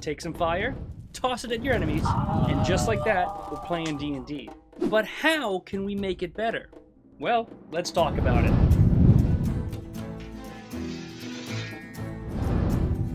Take some fire, toss it at your enemies, and just like that, we're playing D&D. But how can we make it better? Well, let's talk about it.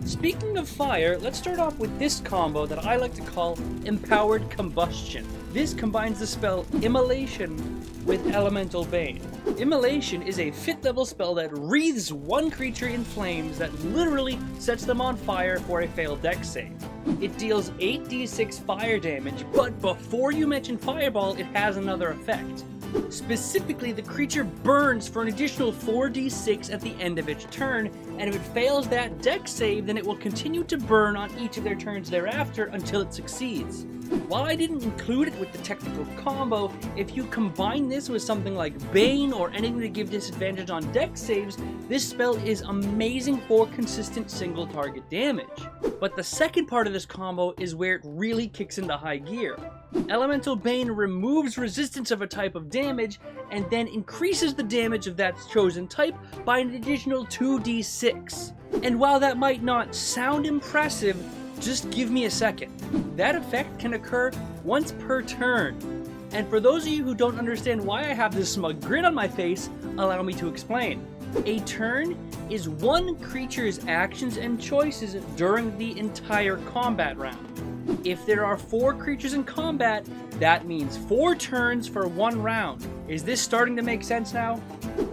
Speaking of fire, let's start off with this combo that I like to call Empowered Combustion. This combines the spell Immolation with Elemental Bane. Immolation is a 5th level spell that wreathes one creature in flames that literally sets them on fire for a failed dex save. It deals 8d6 fire damage, but before you mention Fireball, it has another effect. Specifically, the creature burns for an additional 4d6 at the end of its turn, and if it fails that dex save, then it will continue to burn on each of their turns thereafter until it succeeds. While I didn't include it with the technical combo, if you combine this with something like Bane or anything to give disadvantage on dex saves, this spell is amazing for consistent single target damage. But the second part of this combo is where it really kicks into high gear. Elemental Bane removes resistance of a type of damage and then increases the damage of that chosen type by an additional 2d6. And while that might not sound impressive, just give me a second. That effect can occur once per turn. And for those of you who don't understand why I have this smug grin on my face, allow me to explain. A turn is one creature's actions and choices during the entire combat round. If there are 4 creatures in combat, that means 4 turns for 1 round. Is this starting to make sense now?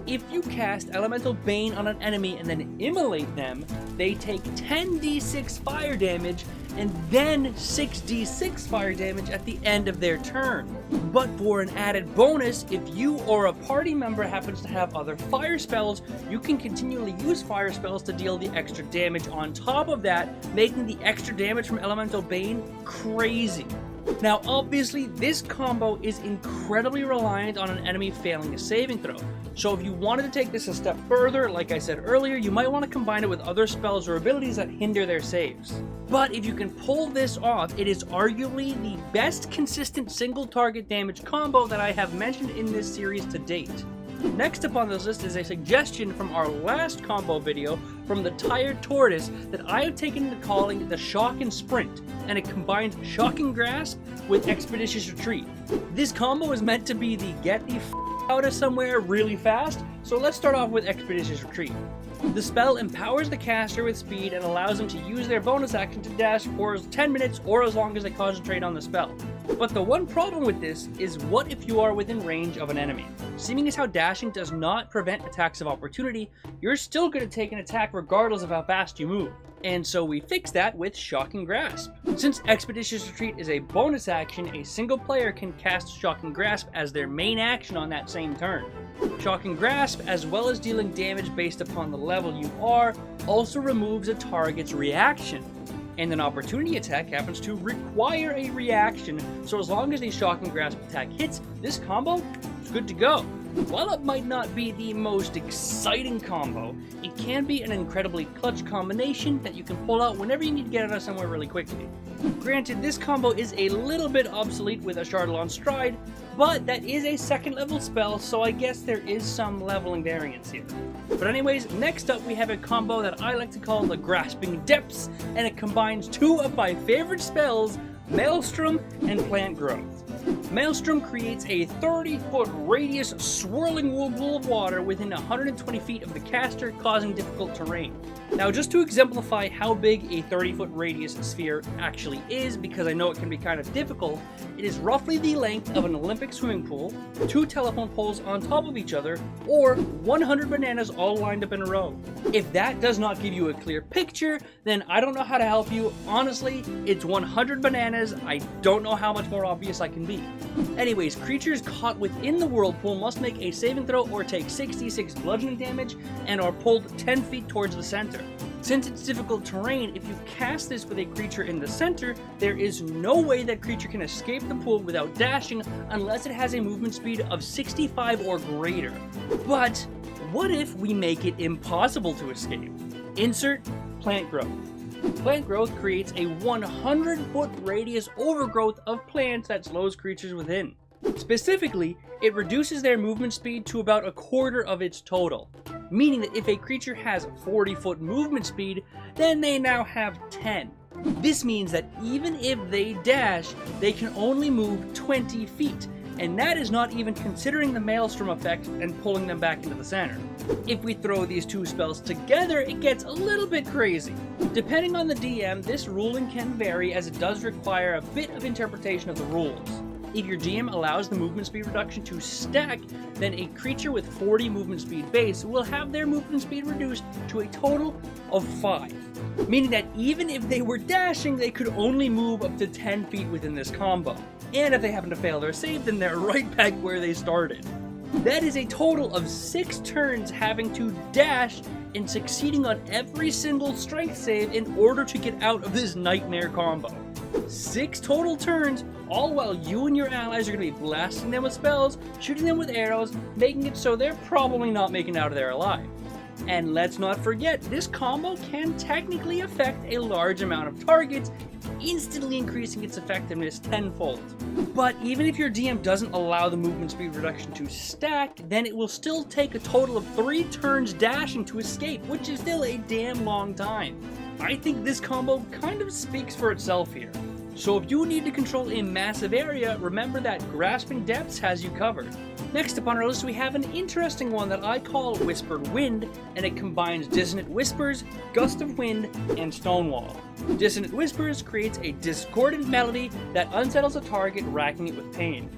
If you cast Elemental Bane on an enemy and then immolate them, they take 10d6 fire damage and then 6d6 fire damage at the end of their turn. But for an added bonus, if you or a party member happens to have other fire spells, you can continually use fire spells to deal the extra damage on top of that, making the extra damage from Elemental Bane crazy. Now obviously this combo is incredibly reliant on an enemy failing a saving throw, so if you wanted to take this a step further, like I said earlier, you might want to combine it with other spells or abilities that hinder their saves. But if you can pull this off, it is arguably the best consistent single target damage combo that I have mentioned in this series to date. Next up on this list is a suggestion from our last combo video from the Tired Tortoise that I have taken to calling the Shock and Sprint, and it combines Shocking Grasp with Expeditious Retreat. This combo is meant to be the get the f out of somewhere really fast, so let's start off with Expeditious Retreat. The spell empowers the caster with speed and allows them to use their bonus action to dash for 10 minutes or as long as they concentrate on the spell. But the one problem with this is what if you are within range of an enemy? Seeming as how dashing does not prevent attacks of opportunity, you're still going to take an attack regardless of how fast you move. And so we fix that with Shocking Grasp. Since Expeditious Retreat is a bonus action, a single player can cast Shocking Grasp as their main action on that same turn. Shocking Grasp, as well as dealing damage based upon the level you are, also removes a target's reaction. And an opportunity attack happens to require a reaction, so as long as a Shocking Grasp attack hits, this combo is good to go. While it might not be the most exciting combo, it can be an incredibly clutch combination that you can pull out whenever you need to get out of somewhere really quickly. Granted, this combo is a little bit obsolete with a Chardalon Stride, but that is a 2nd level spell, so I guess there is some leveling variance here. But anyways, next up we have a combo that I like to call the Grasping Depths, and it combines 2 of my favorite spells, Maelstrom and Plant Growth. Maelstrom creates a 30-foot radius swirling whirlpool of water within 120 feet of the caster, causing difficult terrain. Now, just to exemplify how big a 30-foot radius sphere actually is, because I know it can be kind of difficult, it is roughly the length of an Olympic swimming pool, 2 telephone poles on top of each other, or 100 bananas all lined up in a row. If that does not give you a clear picture, then I don't know how to help you. Honestly, it's 100 bananas. I don't know how much more obvious I can be. Anyways, creatures caught within the whirlpool must make a saving throw or take 66 bludgeoning damage and are pulled 10 feet towards the center. Since it's difficult terrain, if you cast this with a creature in the center, there is no way that creature can escape the pool without dashing unless it has a movement speed of 65 or greater. But what if we make it impossible to escape? Insert Plant Growth. Plant Growth creates a 100-foot radius overgrowth of plants that slows creatures within. Specifically, it reduces their movement speed to about a quarter of its total, meaning that if a creature has 40-foot movement speed, then they now have 10. This means that even if they dash, they can only move 20 feet, and that is not even considering the Maelstrom effect and pulling them back into the center. If we throw these two spells together, it gets a little bit crazy. Depending on the DM, this ruling can vary as it does require a bit of interpretation of the rules. If your DM allows the movement speed reduction to stack, then a creature with 40 movement speed base will have their movement speed reduced to a total of 5. Meaning that even if they were dashing, they could only move up to 10 feet within this combo. And if they happen to fail their save, then they're right back where they started. That is a total of 6 turns having to dash and succeeding on every single strength save in order to get out of this nightmare combo. 6 total turns, all while you and your allies are going to be blasting them with spells, shooting them with arrows, making it so they're probably not making it out of there alive. And let's not forget, this combo can technically affect a large amount of targets, instantly increasing its effectiveness tenfold. But even if your DM doesn't allow the movement speed reduction to stack, then it will still take a total of 3 turns dashing to escape, which is still a damn long time. I think this combo kind of speaks for itself here. So if you need to control a massive area, remember that Grasping Depths has you covered. Next up on our list we have an interesting one that I call Whispered Wind, and it combines Dissonant Whispers, Gust of Wind, and Stonewall. Dissonant Whispers creates a discordant melody that unsettles a target, racking it with pain.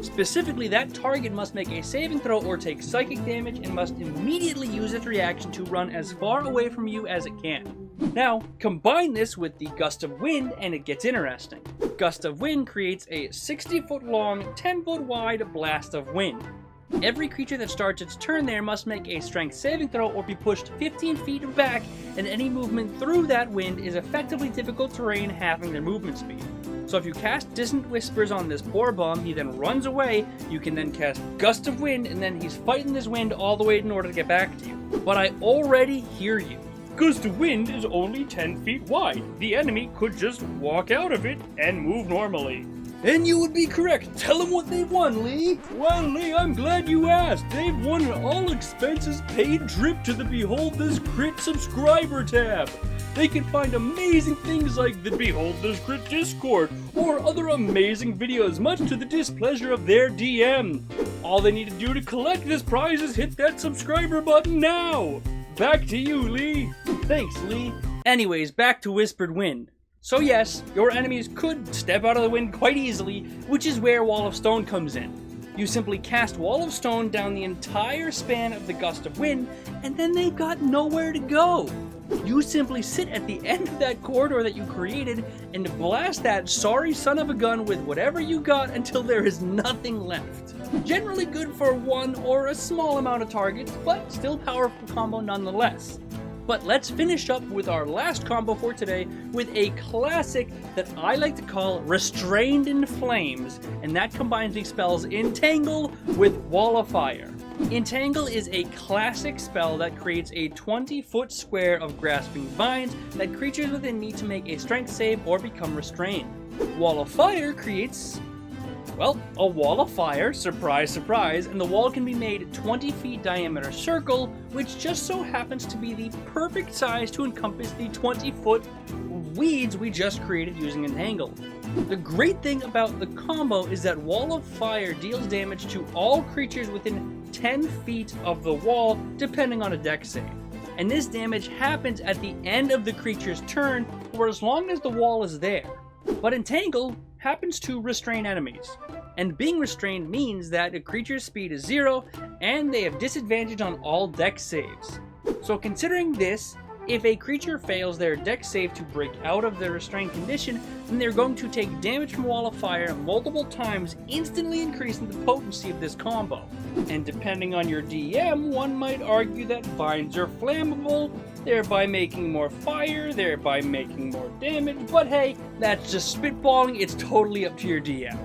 Specifically, that target must make a saving throw or take psychic damage and must immediately use its reaction to run as far away from you as it can. Now, combine this with the Gust of Wind and it gets interesting. Gust of Wind creates a 60-foot long, 10-foot wide blast of wind. Every creature that starts its turn there must make a strength saving throw or be pushed 15 feet back, and any movement through that wind is effectively difficult terrain, halving their movement speed. So if you cast Dissonant Whispers on this poor bum, he then runs away, you can then cast Gust of Wind, and then he's fighting this wind all the way in order to get back to you. But I already hear you. Gust of Wind is only 10 feet wide. The enemy could just walk out of it and move normally. And you would be correct. Tell them what they've won, Lee. Well, Lee, I'm glad you asked. They've won an all-expenses-paid trip to the Behold This Crit subscriber tab. They can find amazing things like the Behold This Crit Discord, or other amazing videos, much to the displeasure of their DM. All they need to do to collect this prize is hit that subscriber button now. Back to you, Lee. Thanks, Lee. Anyways, back to Whispered Wind. So yes, your enemies could step out of the wind quite easily, which is where Wall of Stone comes in. You simply cast Wall of Stone down the entire span of the Gust of Wind, and then they've got nowhere to go. You simply sit at the end of that corridor that you created and blast that sorry son of a gun with whatever you got until there is nothing left. Generally good for one or a small amount of targets, but still powerful combo nonetheless. But let's finish up with our last combo for today with a classic that I like to call Restrained in Flames, and that combines the spells Entangle with Wall of Fire. Entangle is a classic spell that creates a 20-foot square of grasping vines that creatures within need to make a strength save or become restrained. Wall of Fire creates, well, a wall of fire, surprise, surprise, and the wall can be made 20 feet diameter circle, which just so happens to be the perfect size to encompass the 20-foot weeds we just created using Entangle. The great thing about the combo is that Wall of Fire deals damage to all creatures within 10 feet of the wall, depending on a dex save. And this damage happens at the end of the creature's turn, or as long as the wall is there. But Entangle happens to restrain enemies. And being restrained means that a creature's speed is 0, and they have disadvantage on all dex saves. So considering this, if a creature fails their dex save to break out of the restrained condition, then they're going to take damage from Wall of Fire multiple times, instantly increasing the potency of this combo. And depending on your DM, one might argue that vines are flammable, thereby making more fire, thereby making more damage, but hey, that's just spitballing, it's totally up to your DM.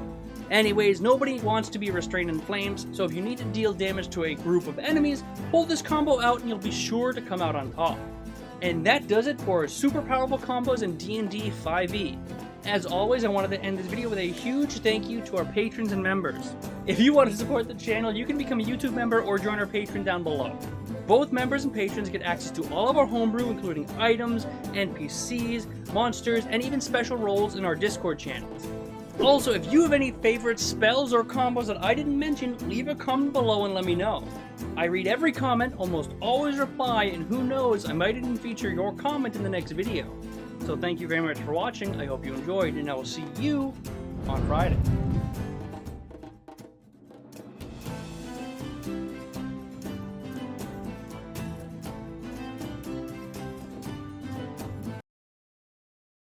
Anyways, nobody wants to be restrained in flames, so if you need to deal damage to a group of enemies, pull this combo out and you'll be sure to come out on top. And that does it for super powerful combos in D&D 5e. As always, I wanted to end this video with a huge thank you to our patrons and members. If you want to support the channel, you can become a YouTube member or join our Patreon down below. Both members and patrons get access to all of our homebrew, including items, NPCs, monsters, and even special roles in our Discord channels. Also, if you have any favorite spells or combos that I didn't mention, leave a comment below and let me know. I read every comment, almost always reply, and who knows, I might even feature your comment in the next video. So thank you very much for watching, I hope you enjoyed, and I will see you on Friday.